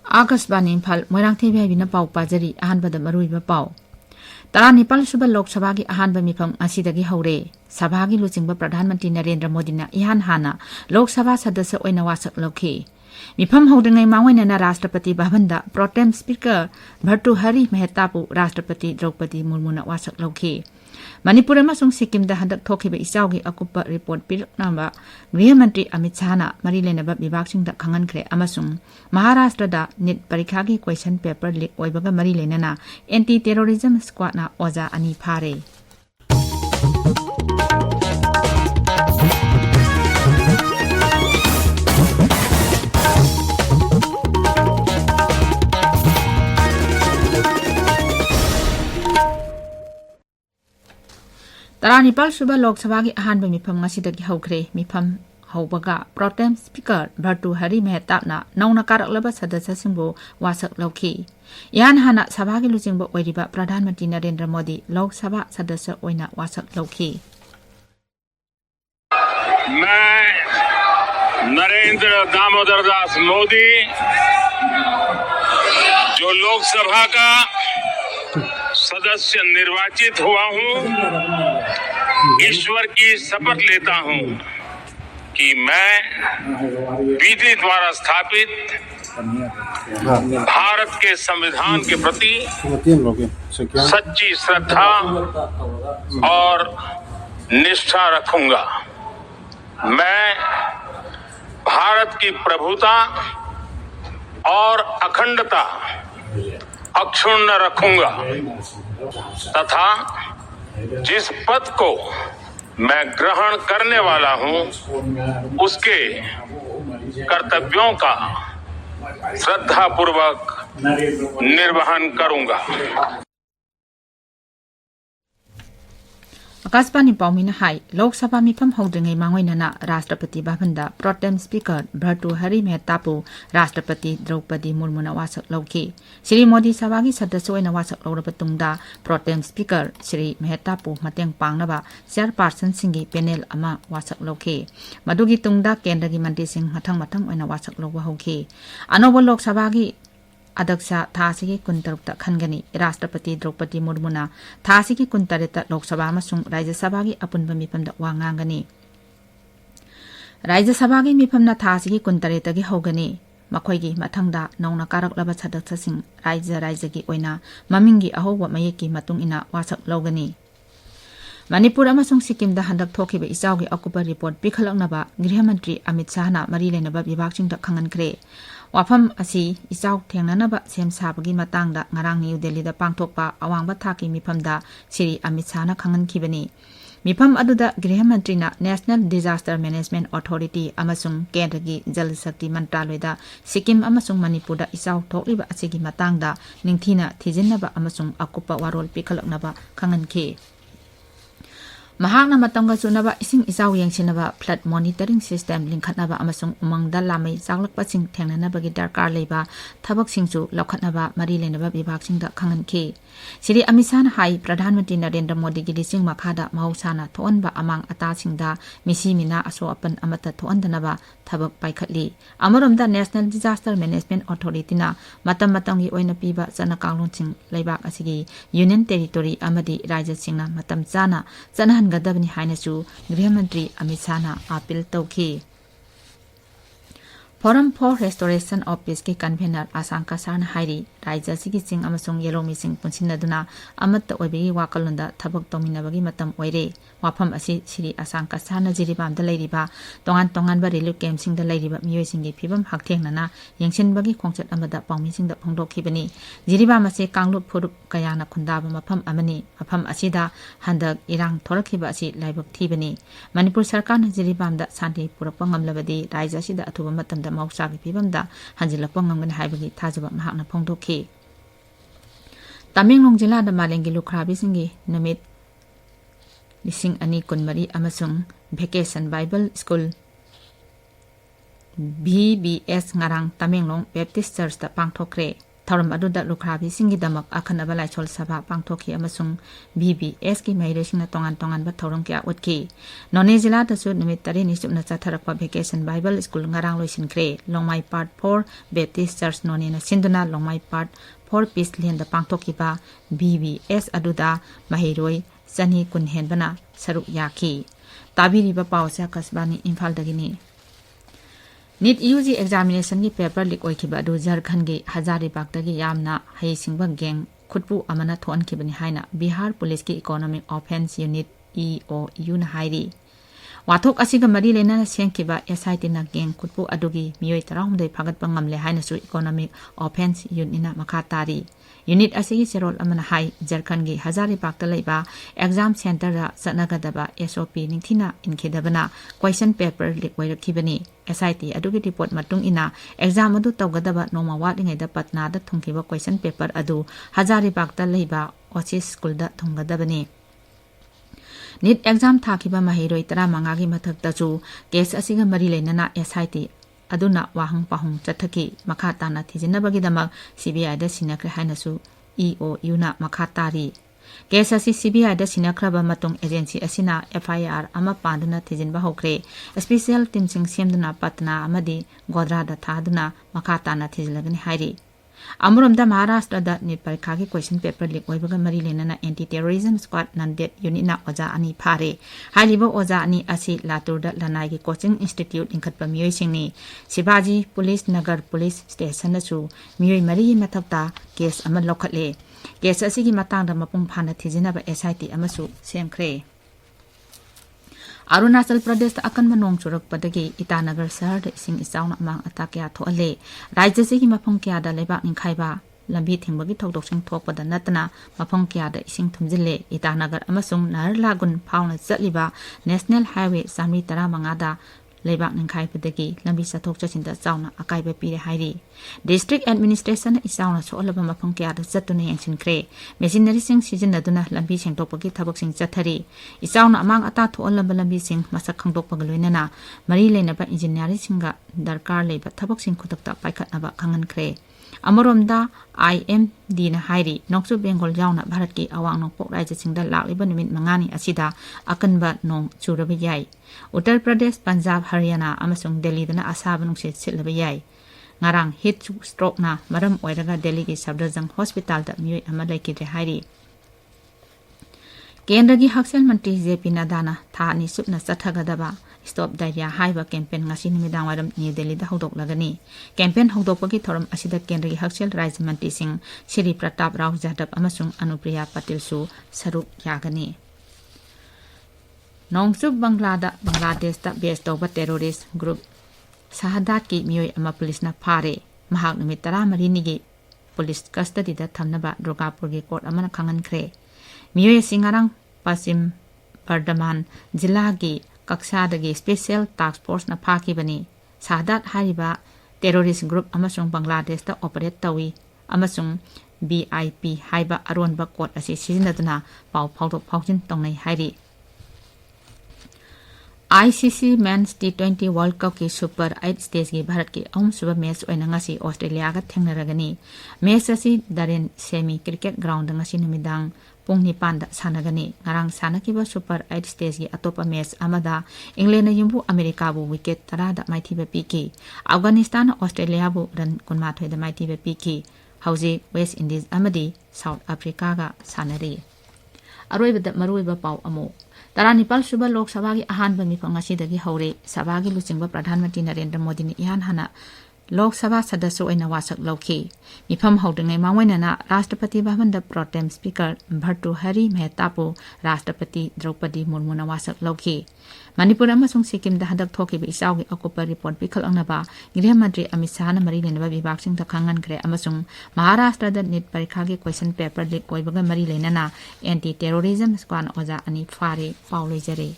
Augustban Imphal Moirangthem Ibehaibi na pau pajari ahanbada maruiba pau Taranipal suba Lok Sabha gi ahanba mifam asidagi haure Sabha gi luchingba Pradhan Mantri Narendra Modi na ihan hana Lok Sabha sadasya oina wasak lokhi mifam hodringai mangoina na Rashtrapati Bhavanda Pro-Tem Speaker Bhartruhari Mehtapu Rashtrapati Draupadi Murmu na wasak lokhi Manipur amasung Sikkim da handak thokiba isawgi akupa report piraknaba Griha Mantri Amit Shah na mari lenaba bibhagsing da khangankhre amasung Maharashtra da NEET parikha gi question paper leak oibaga mari lenana anti terrorism squad na oja ani phare Taranipal suba Lok Sabha gi ahanba mifam ngasidagi haukre mifam haubaga Pro-Tem Speaker Bhartruhari Mehtab na nauna karaklaba sadasya singbo wasak lokhi yan hana Sabha gi luchingba oiriba Pradhan Mantri Narendra Modi Lok Sabha sadasya oina wasak lokhi मैं नरेंद्र दामोदर दास मोदी जो लोकसभा का सदस्य निर्वाचित हुआ हूं ईश्वर की शपथ लेता हूं कि मैं विधि द्वारा स्थापित भारत के संविधान के प्रति सच्ची श्रद्धा और निष्ठा रखूंगा मैं भारत की प्रभुता और अखंडता अक्षुण्ण रखूंगा तथा जिस पद को मैं ग्रहण करने वाला हूं उसके कर्तव्यों का श्रद्धापूर्वक निर्वहन करूंगा Akasbani Paumina Hai, Lok Sabha mifam hodringai mangoina na Rashtrapati Bhavanda Pro-Tem Speaker Bhartruhari Mehtapu Rashtrapati Draupadi Murmu na wasak lokhi Shri Modi Sabha gi sadasya oina wasak loraba tungda Pro-Tem Speaker Shri Mehtapu mateng pangnaba chairperson singi panel ama wasak lokhi madugi tungda kendra gi mantri sing mathang oina wasak loba hokhi anoba Lok Sabha gi Adaksha Thasigi Kuntarukta Khangani Rashtrapati Draupadi Murmuna Thasigi Kuntarita Lok Sabha amasung Rajya Sabha gi apunba mifam da wangangani Rajya Sabha gi mifam na Thasigi Kuntarita gi hogani makhoi gi mathangda nauna karaklaba sadaksa sing Rajya gi oina mamingi ahowa mayeki matung ina wasak logani Manipur amasung Sikkim da handak thokiba isawgi akupa report pikhalaknaba Griha Mantri Amit Shah na mari lenaba bibhagsing da khangankre Wafam asi isaw thengnanaba sem sabagi matangda ngarang New Delhi da pangthokpa awangba thaki mifamda Shri Amit Shah na khangankibani mifam aduda Griha Mantri na National Disaster Management Authority amasung Kendra gi Jal Shakti Mantraloy da Sikkim amasung Manipur da isaw thokliba asigi matangda ningthina thijinnaba amasung akupa warol pikhalaknaba khangankhe Mahakna matangga sunaba ising isaw yangsinaba flood monitoring system linkhatnaba amasung umangda lamai saklakpa sing thengnanaba gi darkar leiba thabak singchu lokhatnaba mari lenaba bibhagsing da khangankhe Shri Amit Shah hai Pradhan Mantri Narendra Modi gi lising makhada mahausana thoanba amang ata singda misi mina aso apan amata thoandanaba thabak paikhatli amaromda National Disaster Management Authority na matam gi oina piba chana kanglon sing leibak asigi Union Territory amadi rajya singna matam chana gadabni hainachu Griha Mantri Amit Shah na appeal tawki Forum for Restoration of Peace ki convener Asanka Sarna hairi Rajya sigi sing amasung Yelomi sing punsinaduna amatta oibegi wakalunda thabak tominabagi matam oire wafam asi Shri Asanka Sarna jiribam da leiriba tongan ba relief camp sing da leiriba miyoi singi phibam hakthengnana yengsinbagi khongchat amada pawmi sing da phongdokhibani jiribam ase kanglup phurup kayana khundaba mafam amani mafam asida handak irang thorakhiba asi laibak thibani Manipur Sarkar na jiribam da santi purakpa ngamlabadi Rajya sida athuba matamda mausagi phibamda hanjilakpa ngamgani haibagi thajaba mahakna phongdokhi Tamenglong jila da malengi lukhrabi singi namit lising ani kunmari amasung Vacation Bible School BBS ngarang Tamenglong Baptist Church da pangthokre थौरम अदुदा लुखराबी सिंगिदमक अखनबा लाइछोल सभा पांगथोखी अमसुंग BBS की महिरेसिंगना तोंगान तोंगान बा थौरम क्या उतकी नोने जिला दसु निमित 3 नि सुबना चाथरकपा vacation Bible school ngarang loisinkhre longmai part 4 Baptist Church none na sinduna longmai part 4 Peace Land da पांगथोखी बा BBS अदुदा महिरोई चनी कुन हेनबना सरु याखी ताबिरिबा पावसा कसबानी इम्फाल दगिनी नीट UG एग्जामिनेशन की पेपर लीक ओइखिबा दु झारखंड की हजारीबाग दगी यामना हैसिंगबा गैंग खुटपु अमना थोनखिबनी हाइना बिहार पुलिस की इकोनॉमिक ऑफेंस यूनिट EOU ना हाइरी वाथोक असिगा मरी लेना सेंखिबा SIT ना गैंग खुटपु अदुगी मियोय 13 फागतपा ngamle हाइनासु इकोनॉमिक ऑफेंस यूनिट ना मखा तारी यूनिट असिगी सेरोल अमना हाई झारखंड की हजारीबाग द लेबा एग्जाम सेंटर रा सनगदबा SOP निंथिना इनखेदबना क्वेश्चन पेपर लीक ओइरखिबनी SIT अदुगी रिपोर्ट मतुंग इना एग्जाम अदु तौगदबा नोमा वाटलिंगैदा पटना दा थुंखिबा क्वेश्चन पेपर अदु हजारीबाग द लेबा ओसिस स्कूल दा थुंगदबनी नीट एग्जाम थाखिबा महिरोई 15 की मथक्तजु केस असिगा मरी लेनना SIT अदुना वाहंग पाहुंग चथकी मखा ताना थिजिनबगिदमक CBI दा सिनख्रे हाइनसु EOU ना मखा तारी केस असि CBI दा सिनख्रबा मतुंग एजेंसी असिना FIR अमा पांदुना थिजिनबा होख्रे स्पेशल टीम सिंग सेमदुना पटना अमदि गोद्रा दा थादुना मखा ताना थिजिलगनि हाइरी अमरमदा महाराष्ट्र दा नीट परीक्षा की क्वेश्चन पेपर लीक ओइबगा मरी लेनना एंटी टेररिज्म स्क्वाड नंडेड यूनिट ना ओजा अनि फारे हालिबो ओजा अनि असि लातुर दा लनाई की कोचिंग इंस्टीट्यूट इंखतपा मियोय सिंगनी शिवाजी पुलिस नगर पुलिस स्टेशन नसु मियोय मरी मथक्ता केस अमा लौखटले केस असि की मतंग दा मपुंग फाना थिजिनबा SIT अमसु सेमख्रे अरुणाचल प्रदेश अकनबा नोंग चुरकपदगी ईटानगर शहर इसिंग इचाउना अमांग अता क्या थोअले राज्य की मफम क्यादा लेबाक निंखाइबा लंबी थिंबगी थौदोकसिंग थोकपदा नतना मफम क्यादा इसिंग थुमजिले Itanagar अमसुंग Naharlagun fauna चटलिबा national highway 335 दा लेबाक निंखाइबदगी लंबी चथोक चचिंदा चाउना अकाइबा पीरे हाइरी डिस्ट्रिक्ट एडमिनिस्ट्रेशन इचाउना सोलबा मफम क्यादा चतुना यंगसिनख्रे मेसिनरी सिंग सिजनदुना लंबी सेंगतोकपगी थबकसिंग चथरी इचाउना अमांग अता थोअलबा लंबी सिंग मसक खंगदोकपगा लोइनना मरी लेनबा इंजिनियरिंग सिंगा दरकार लेबा थबकसिंग खुदकता पाइखतनबा खंगनख्रे अमरोमदा IMD ना हाइरी नोक्सु बेंगोल जाउना भारत की अवांग नोंपोक राज्य सिंगदा लाक्लिबा निमित मंगानी असिदा अकनबा नोंग चुरबा याई उत्तर प्रदेश पंजाब हरियाणा अमसुंग दिल्ली दना असाबा नुंसित सिलबा याई ngarang heat stroke na maram oiraga Delhi की सफदरजंग हॉस्पिटल दा मियोय अमा लैकिद्रे हाइरी केंद्र की हक्सेल मंत्री JP नड्डाना था नि सुपना चथगदबा स्टॉप डायरिया हाइबा कैंपेन ngasi निमिदांग वारम न्यू दिल्ली दा हौदोकलगनी कैंपेन हौदोकपगी थोरम असिदा केंद्र की हक्सेल राज्य मंत्री सिंह श्री प्रताप राव जाधव अमसुंग अनुप्रिया पटेल सु सरुक यागनी नोंगसुब बांग्लादेश दा बेस तौबा टेररिस्ट ग्रुप शहादात की मियोय अमा पुलिस ना फारे महाक निमित 13 निगी पुलिस कस्टडी दा थमनबा दुर्गापुर की कोर्ट अमना खंगनख्रे मियोय सिंगारंग पश्चिम बर्धमान जिला की कक्षादगी स्पेशल टास्क फोर्स ना फाकिबनी शहादात हारिबा टेररिस्ट ग्रुप अमसुंग बांग्लादेश दा ऑपरेट तवी अमसुंग BIP हाइबा अरोनबा कोड असी सिजिनदुना पाउ फाउदोक फाउजिन तोंनै हाइरी ICC Men's T20 World Cup की सुपर 8 स्टेज की भारत की अहुमसुबा मैच ओइना ngasi ऑस्ट्रेलिया का थेंगनरगनी मैच असि दारेन सेमी क्रिकेट ग्राउंड ngasi नुमिदांग पुंग 9 दा सानगनी ngarang सानकिबा सुपर 8 स्टेज की अतोपा मैच अमदा इंग्लैंड युंबु अमेरिका बु विकेट 10 दा माइथिबा पीकी अफगानिस्तान ऑस्ट्रेलिया बु रन 23 दा माइथिबा पीकी हौजे वेस्ट इंडीज अमदी साउथ अफ्रीका का सानरी अरोइबदा मरुइबा पाउ अमो तरानिपाल सुबह लोक सभा की अहानब मिफम असिदगी हौरे सभा की लुचिंग प्रधानमंत्री नरेंद्र मोदी ने इहान हाना लोक सभा सदस्य ओइना वासक लौखी मिफम हौदंगै मावैनना Rashtrapati Bhavan the pro tem speaker Bhartrihari मेहतापु राष्ट्रपति द्रौपदी मुर्मु ना वासक लौखी मणिपुर अमसुंग सिक्किम दा हदक थोकिबा इसाउगी अकुपर रिपोर्ट पिखल अंगनबा गृह मंत्री अमित शाह ना मरी लेनबा विभाग सिंह दा खंगनख्रे अमसुंग महाराष्ट्र दा नीट परीक्षा की क्वेश्चन पेपर लीक ओइबगा मरी लेनना एंटी टेररिज्म स्क्वाड ओजा अनि फारे पाउ लैजरे।